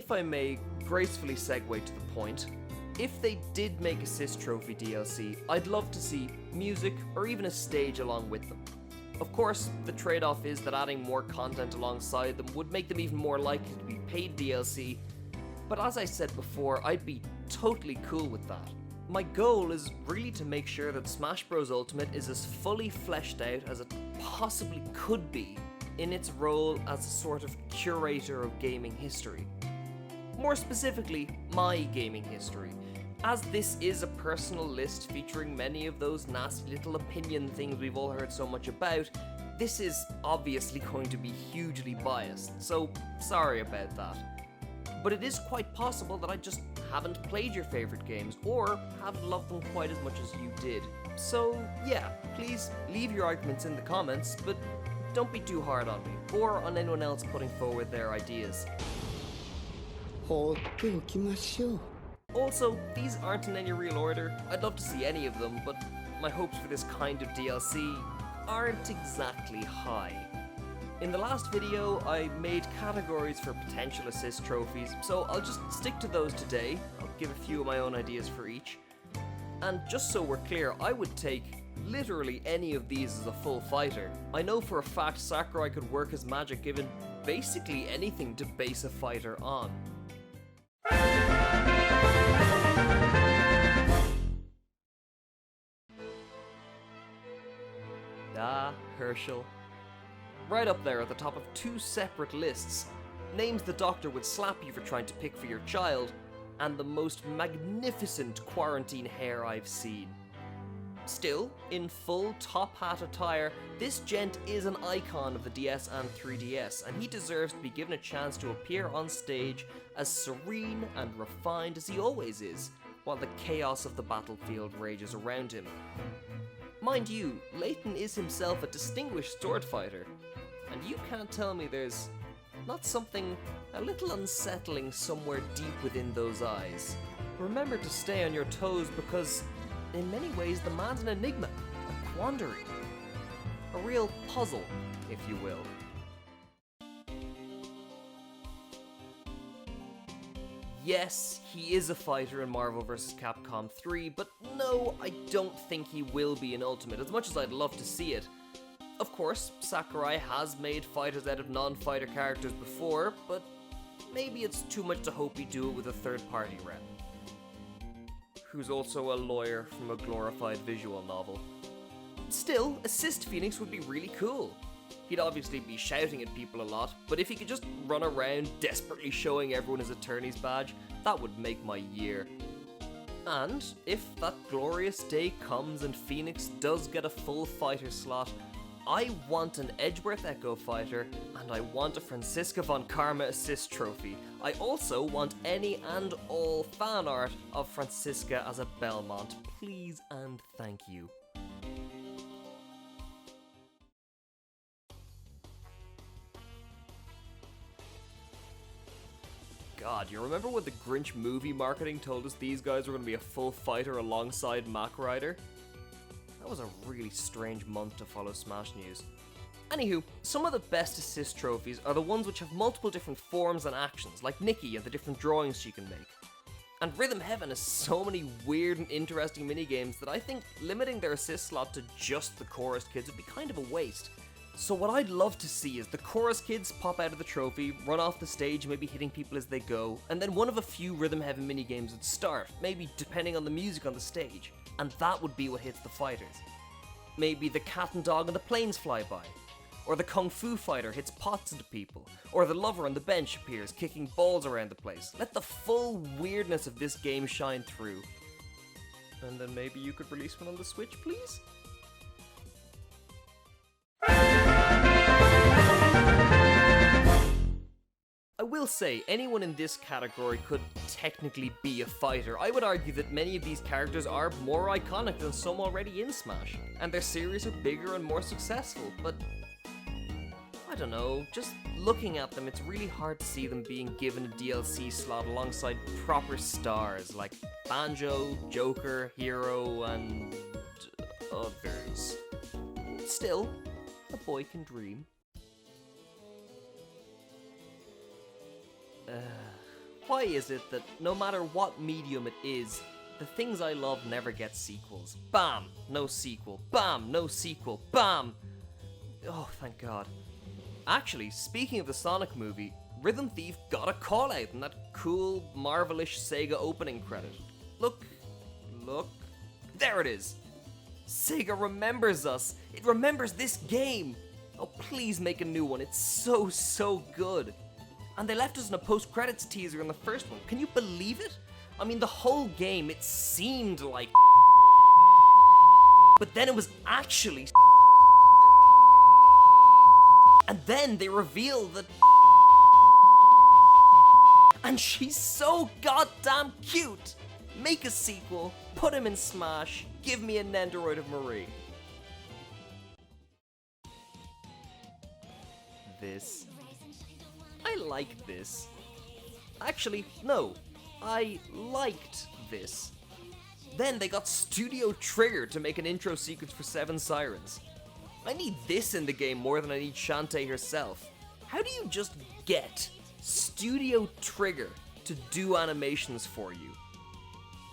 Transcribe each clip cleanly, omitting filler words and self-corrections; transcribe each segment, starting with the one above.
if I may gracefully segue to the point, if they did make Assist Trophy DLC, I'd love to see music or even a stage along with them. Of course, the trade-off is that adding more content alongside them would make them even more likely to be paid DLC, but as I said before, I'd be totally cool with that. My goal is really to make sure that Smash Bros. Ultimate is as fully fleshed out as it possibly could be in its role as a sort of curator of gaming history. More specifically, my gaming history, as this is a personal list featuring many of those nasty little opinion things we've all heard so much about. This is obviously going to be hugely biased, so sorry about that. But it is quite possible that I just haven't played your favourite games, or haven't loved them quite as much as you did. So yeah, please leave your arguments in the comments, but don't be too hard on me, or on anyone else putting forward their ideas. Also, these aren't in any real order. I'd love to see any of them, but my hopes for this kind of DLC aren't exactly high. In the last video, I made categories for potential assist trophies, so I'll just stick to those today. I'll give a few of my own ideas for each. And just so we're clear, I would take literally any of these as a full fighter. I know for a fact Sakurai could work his magic given basically anything to base a fighter on. Ah, Herschel. Right up there at the top of two separate lists. Names the doctor would slap you for trying to pick for your child, and the most magnificent quarantine hair I've seen. Still, in full top hat attire, this gent is an icon of the DS and 3DS, and he deserves to be given a chance to appear on stage as serene and refined as he always is, while the chaos of the battlefield rages around him. Mind you, Layton is himself a distinguished sword fighter, and you can't tell me there's not something a little unsettling somewhere deep within those eyes. Remember to stay on your toes because, in many ways, the man's an enigma, a quandary, a real puzzle, if you will. Yes, he is a fighter in Marvel vs. Capcom 3, but no, I don't think he will be in Ultimate, as much as I'd love to see it. Of course, Sakurai has made fighters out of non-fighter characters before, but maybe it's too much to hope he'd do it with a third-party rep, who's also a lawyer from a glorified visual novel. Still, Assist Phoenix would be really cool. He'd obviously be shouting at people a lot, but if he could just run around desperately showing everyone his attorney's badge, that would make my year. And if that glorious day comes and Phoenix does get a full fighter slot, I want an Edgeworth Echo fighter, and I want a Franziska von Karma assist trophy. I also want any and all fan art of Franziska as a Belmont, please and thank you. God, you remember when the Grinch movie marketing told us these guys were going to be a full fighter alongside Mac Rider? That was a really strange month to follow Smash news. Anywho, some of the best assist trophies are the ones which have multiple different forms and actions, like Nikki and the different drawings she can make. And Rhythm Heaven has so many weird and interesting minigames that I think limiting their assist slot to just the chorus kids would be kind of a waste. So what I'd love to see is the chorus kids pop out of the trophy, run off the stage, maybe hitting people as they go, and then one of a few Rhythm Heaven minigames would start, maybe depending on the music on the stage, and that would be what hits the fighters. Maybe the cat and dog on the planes fly by, or the kung fu fighter hits pots into people, or the lover on the bench appears kicking balls around the place. Let the full weirdness of this game shine through. And then maybe you could release one on the Switch, please? I will say, anyone in this category could technically be a fighter. I would argue that many of these characters are more iconic than some already in Smash, and their series are bigger and more successful, but I don't know, just looking at them, it's really hard to see them being given a DLC slot alongside proper stars like Banjo, Joker, Hero, and others. Still, a boy can dream. Why is it that no matter what medium it is, the things I love never get sequels? Bam! No sequel. Bam! No sequel. Bam! Oh, thank God. Actually, speaking of the Sonic movie, Rhythm Thief got a call out in that cool, Marvel-ish Sega opening credit. Look. There it is. Sega remembers us. It remembers this game. Oh, please make a new one. It's so good. And they left us in a post-credits teaser in the first one. Can you believe it? I mean, the whole game, it seemed like but then it was actually and then they reveal that and she's so goddamn cute. Make a sequel, put him in Smash, give me a Nendoroid of Marie. This. I like this. Actually, no. I liked this. Then they got Studio Trigger to make an intro sequence for 7 Sirens. I need this in the game more than I need Shantae herself. How do you just get Studio Trigger to do animations for you?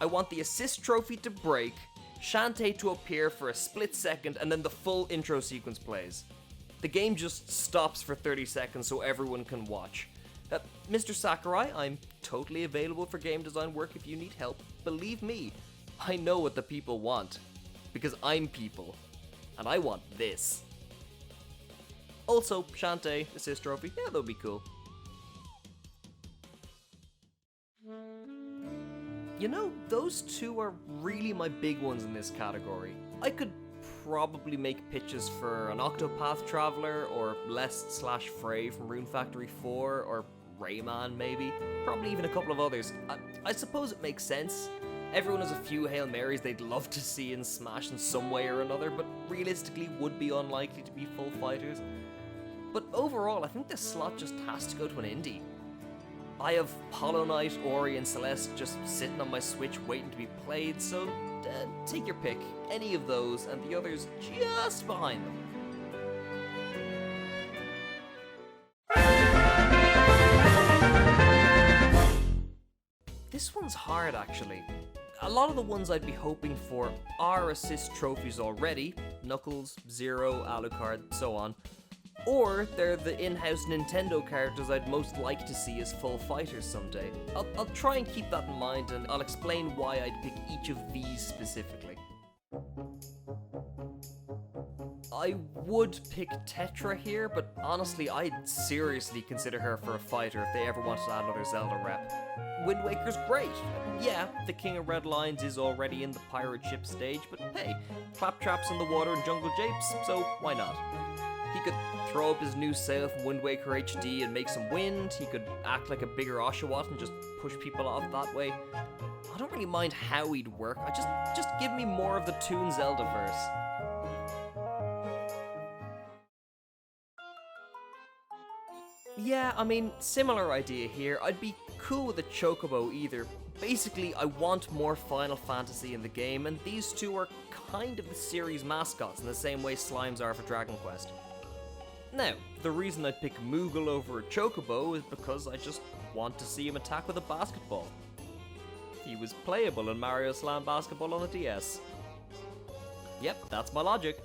I want the assist trophy to break, Shantae to appear for a split second, and then the full intro sequence plays. The game just stops for 30 seconds so everyone can watch. Mr. Sakurai, I'm totally available for game design work if you need help. Believe me, I know what the people want. Because I'm people. And I want this. Also, Shantae, assist trophy, yeah, that'll be cool. You know, those two are really my big ones in this category. I could probably make pitches for an Octopath Traveler, or Lest/Frey from Rune Factory 4, or Rayman maybe, probably even a couple of others. I suppose it makes sense. Everyone has a few Hail Marys they'd love to see in Smash in some way or another, but realistically would be unlikely to be full fighters. But overall, I think this slot just has to go to an indie. I have Hollow Knight, Ori, and Celeste just sitting on my Switch waiting to be played, so take your pick, any of those, and the others just behind them. This one's hard, actually. A lot of the ones I'd be hoping for are assist trophies already, Knuckles, Zero, Alucard, so on. Or they're the in-house Nintendo characters I'd most like to see as full fighters someday. I'll try and keep that in mind, and I'll explain why I'd pick each of these specifically. I would pick Tetra here, but honestly, I'd seriously consider her for a fighter if they ever wanted to add another Zelda rep. Wind Waker's great. Yeah, the King of Red Lions is already in the pirate ship stage, but hey, Claptrap's in the water and Jungle Japes, so why not? He could throw up his new sail from Wind Waker HD and make some wind. He could act like a bigger Oshawott and just push people off that way. I don't really mind how he'd work. Just give me more of the Toon Zelda verse. Yeah, I mean, similar idea here. I'd be cool with a Chocobo either. Basically, I want more Final Fantasy in the game, and these two are kind of the series mascots in the same way Slimes are for Dragon Quest. Now, the reason I'd pick Moogle over a Chocobo is because I just want to see him attack with a basketball. He was playable in Mario Slam Basketball on the DS. Yep, that's my logic.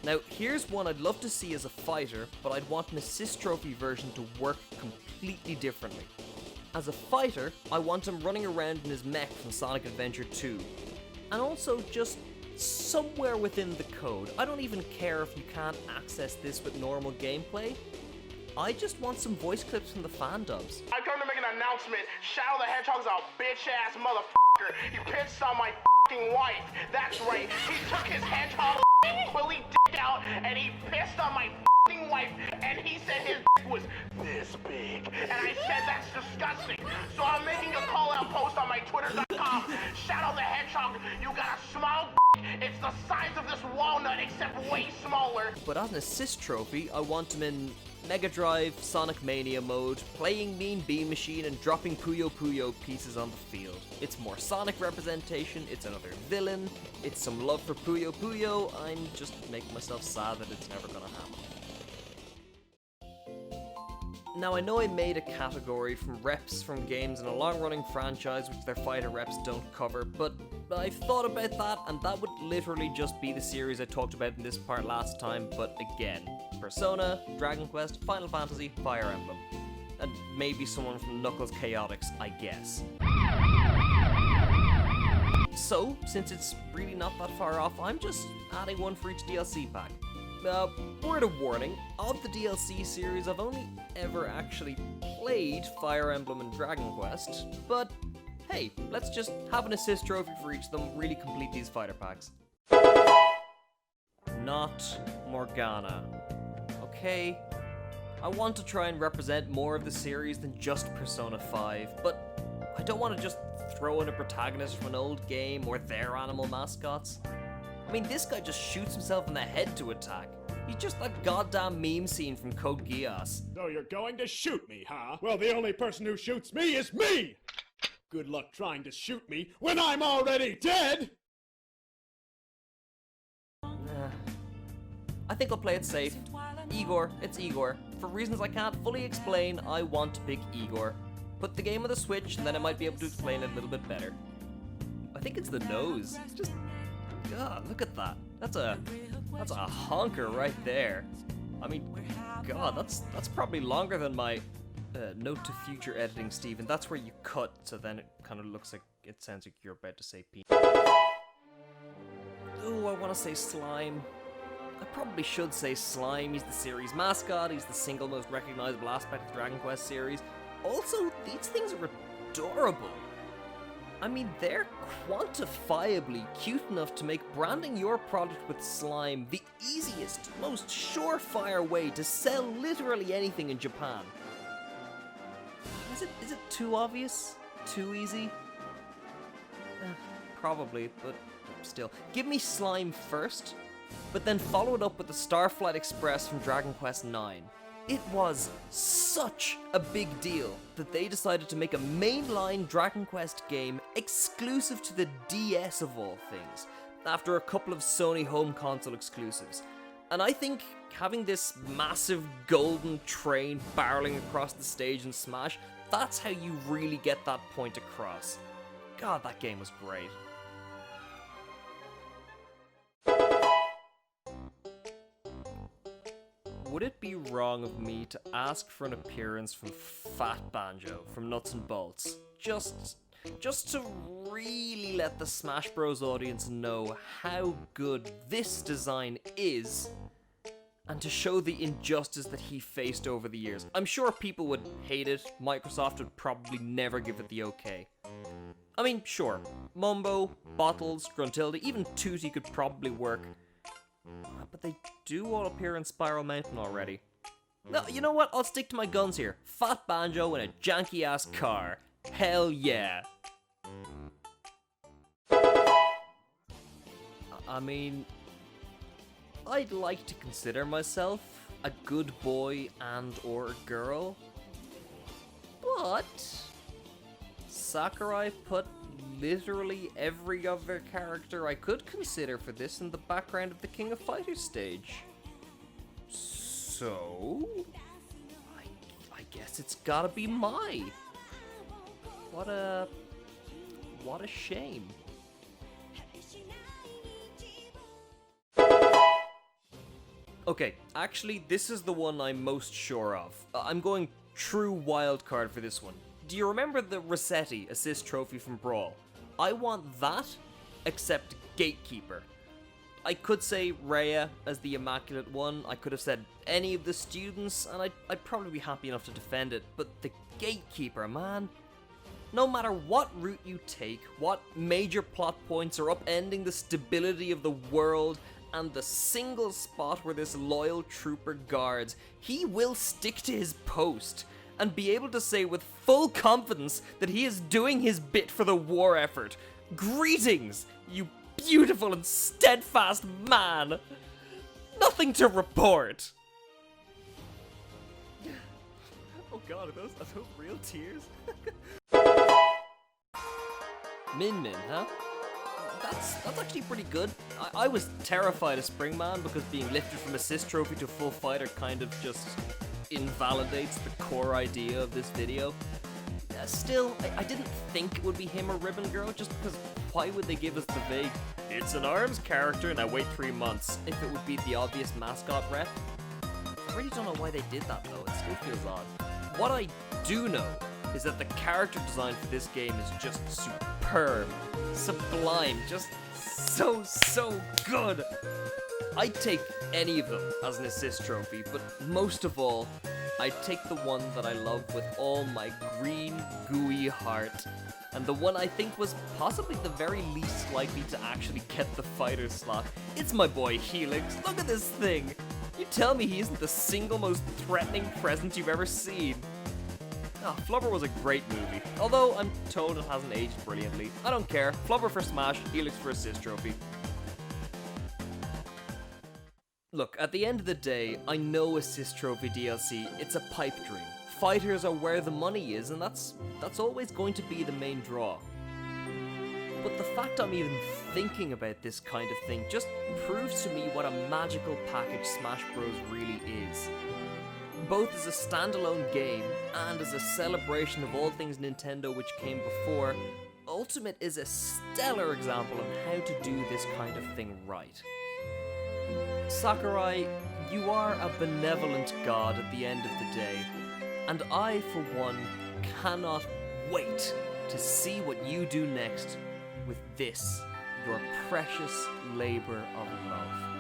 Now here's one I'd love to see as a fighter, but I'd want an assist trophy version to work completely differently. As a fighter, I want him running around in his mech from Sonic Adventure 2. And also just somewhere within the code. I don't even care if you can't access this with normal gameplay. I just want some voice clips from the fan dubs. I come to make an announcement. Shadow the Hedgehog's a bitch-ass motherfucker. He pissed on my fucking wife. That's right. He took his hedgehog Quilly dick out and he pissed on my fucking wife and he said his dick was this big. And I said that's disgusting. So I'm making a call-out post on my Twitter.com. Shadow the Hedgehog, you got a small dick. It's the size of this walnut except way smaller. But as an assist trophy, I want him in Mega Drive, Sonic Mania mode, playing Mean Bean Machine and dropping Puyo Puyo pieces on the field. It's more Sonic representation, it's another villain, it's some love for Puyo Puyo. I'm just making myself sad that it's never gonna happen. Now, I know I made a category from reps from games in a long-running franchise which their fighter reps don't cover, but I've thought about that, and that would literally just be the series I talked about in this part last time, but again, Persona, Dragon Quest, Final Fantasy, Fire Emblem. And maybe someone from Knuckles Chaotix, I guess. So, since it's really not that far off, I'm just adding one for each DLC pack. Word of warning, of the DLC series, I've only ever actually played Fire Emblem and Dragon Quest, but hey, let's just have an assist trophy for each of them, really complete these fighter packs. Not Morgana. Okay, I want to try and represent more of the series than just Persona 5, but I don't want to just throw in a protagonist from an old game or their animal mascots. I mean, this guy just shoots himself in the head to attack. He's just that goddamn meme scene from Code Geass. So you're going to shoot me, huh? Well, the only person who shoots me is me! Good luck trying to shoot me when I'm already dead! I think I'll play it safe. Igor, it's Igor. For reasons I can't fully explain, I want to pick Igor. Put the game on the Switch, and then I might be able to explain it a little bit better. I think it's the nose. It's just... God, look at that. That's a honker right there. I mean, God, that's probably longer than my note to future editing, Steven. That's where you cut, so then it kind of looks like it sounds like you're about to say penis. Ooh, I want to say slime. I probably should say slime. He's the series mascot. He's the single most recognizable aspect of the Dragon Quest series. Also, these things are adorable. I mean, they're quantifiably cute enough to make branding your product with slime the easiest, most surefire way to sell literally anything in Japan. Is it too obvious? Too easy? Probably, but still. Give me slime first, but then follow it up with the Starflight Express from Dragon Quest IX. It was such a big deal that they decided to make a mainline Dragon Quest game exclusive to the DS of all things, after a couple of Sony home console exclusives. And I think having this massive golden train barreling across the stage in Smash, that's how you really get that point across. God, that game was great. Would it be wrong of me to ask for an appearance from Fat Banjo from Nuts and Bolts? Just to really let the Smash Bros audience know how good this design is, and to show the injustice that he faced over the years. I'm sure people would hate it. Microsoft would probably never give it the okay. I mean, sure, Mumbo, Bottles, Gruntilda, even Tooty could probably work. But they do all appear in Spiral Mountain already. No, you know what? I'll stick to my guns here. Fat Banjo in a janky-ass car. Hell yeah. I mean, I'd like to consider myself a good boy and or girl. But Sakurai put literally every other character I could consider for this in the background of the King of Fighters stage. So, I guess it's gotta be Mai. What a shame. Okay, actually, this is the one I'm most sure of. I'm going true wildcard for this one. Do you remember the Rossetti assist trophy from Brawl? I want that, except Gatekeeper. I could say Rhea as the Immaculate One, I could have said any of the students, and I'd probably be happy enough to defend it, but the Gatekeeper, man. No matter what route you take, what major plot points are upending the stability of the world, and the single spot where this loyal trooper guards, he will stick to his post and be able to say with full confidence that he is doing his bit for the war effort. Greetings, you beautiful and steadfast man! Nothing to report! god, are those real tears? Min, huh? That's actually pretty good. I was terrified of Springman because being lifted from assist trophy to full fighter kind of just invalidates the core idea of this video. Still, I didn't think it would be him or Ribbon Girl, just because why would they give us the vague, it's an ARMS character, now wait 3 months, if it would be the obvious mascot rep? I really don't know why they did that though, it still feels odd. What I do know is that the character design for this game is just superb, sublime, just so good. I'd take any of them as an assist trophy, but most of all, I'd take the one that I love with all my green, gooey heart, and the one I think was possibly the very least likely to actually get the fighter slot. It's my boy Helix. Look at this thing! You tell me he isn't the single most threatening presence you've ever seen. Flubber was a great movie, although I'm told it hasn't aged brilliantly. I don't care. Flubber for Smash, Helix for assist trophy. Look, at the end of the day, I know assist trophy DLC, it's a pipe dream. Fighters are where the money is, and that's always going to be the main draw. But the fact I'm even thinking about this kind of thing just proves to me what a magical package Smash Bros. Really is. Both as a standalone game, and as a celebration of all things Nintendo which came before, Ultimate is a stellar example of how to do this kind of thing right. Sakurai, you are a benevolent god at the end of the day, and I, for one, cannot wait to see what you do next with this, your precious labor of love.